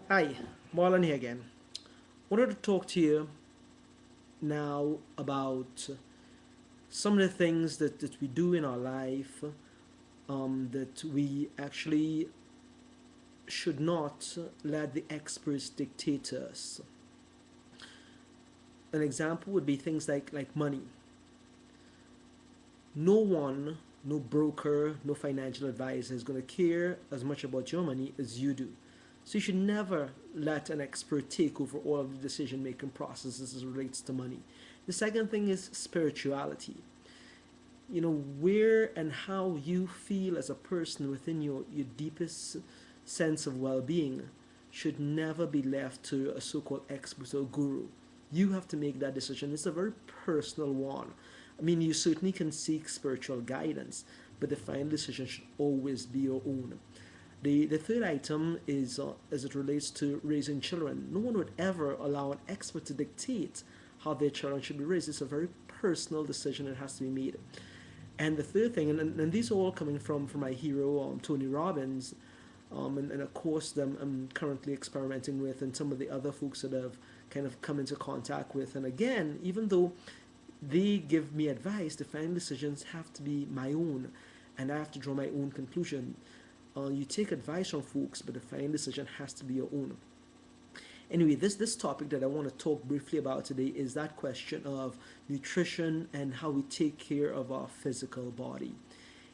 Hi, Marlon here again. Wanted to talk to you now about some of the things that we do in our life that we actually should not let the experts dictate to us. An example would be things like money. No one, no broker, no financial advisor is going to care as much about your money as you do. So you should never let an expert take over all of the decision making processes as it relates to money. The second thing is spirituality. Where and how you feel as a person within your deepest sense of well being should never be left to a so called expert or guru. You have to make that decision. It's a very personal one. I mean, you certainly can seek spiritual guidance, but the final decision should always be your own. The third item is as it relates to raising children. No one would ever allow an expert to dictate how their children should be raised. It's a very personal decision that has to be made. And the third thing, and these are all coming from my hero, Tony Robbins, and a course that I'm currently experimenting with, and some of the other folks that I've kind of come into contact with. And again, even though they give me advice, the final decisions have to be my own, and I have to draw my own conclusion. You take advice from folks, but the final decision has to be your own. Anyway, this topic that I want to talk briefly about today is that question of nutrition and how we take care of our physical body.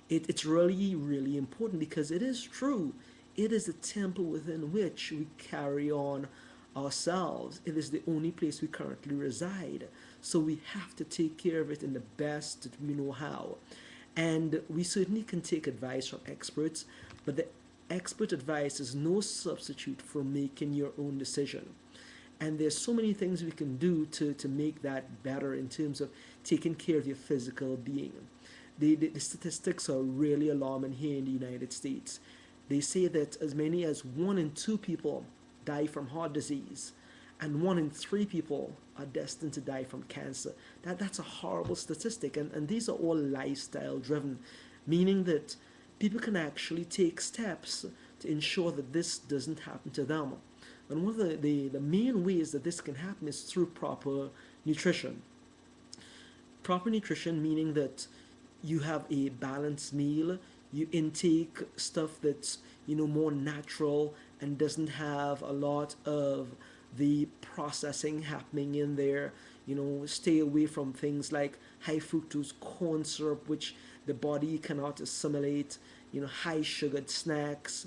It's really, really important because it is true. It is the temple within which we carry on ourselves. It is the only place we currently reside. So we have to take care of it in the best that we know how. And we certainly can take advice from experts, but the expert advice is no substitute for making your own decision. And there's so many things we can do to make that better in terms of taking care of your physical being. The statistics are really alarming here in the United States. They say that as many as 1 in 2 people die from heart disease, and 1 in 3 people are destined to die from cancer. That's a horrible statistic, and these are all lifestyle driven, meaning that people can actually take steps to ensure that this doesn't happen to them. And one of the main ways that this can happen is through proper nutrition. Proper nutrition meaning that you have a balanced meal, you intake stuff that's more natural and doesn't have a lot of the processing happening in there. Stay away from things like high fructose corn syrup, which the body cannot assimilate. High sugared snacks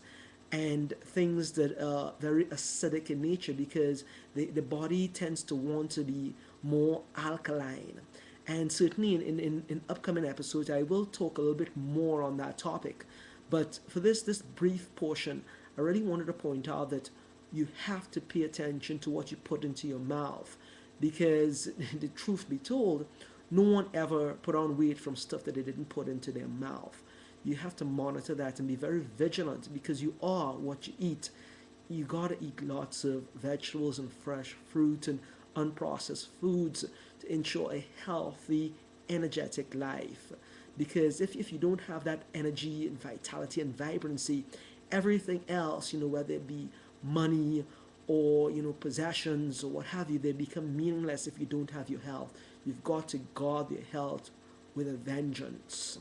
and things that are very acidic in nature, because the body tends to want to be more alkaline. And certainly in upcoming episodes, I will talk a little bit more on that topic. But for this brief portion, I really wanted to point out that you have to pay attention to what you put into your mouth, because the truth be told, no one ever put on weight from stuff that they didn't put into their mouth. You have to monitor that and be very vigilant, because you are what you eat. You gotta eat lots of vegetables and fresh fruit and unprocessed foods to ensure a healthy, energetic life. Because if you don't have that energy and vitality and vibrancy, everything else, whether it be money or possessions or what have you, they become meaningless if you don't have your health. You've got to guard your health with a vengeance.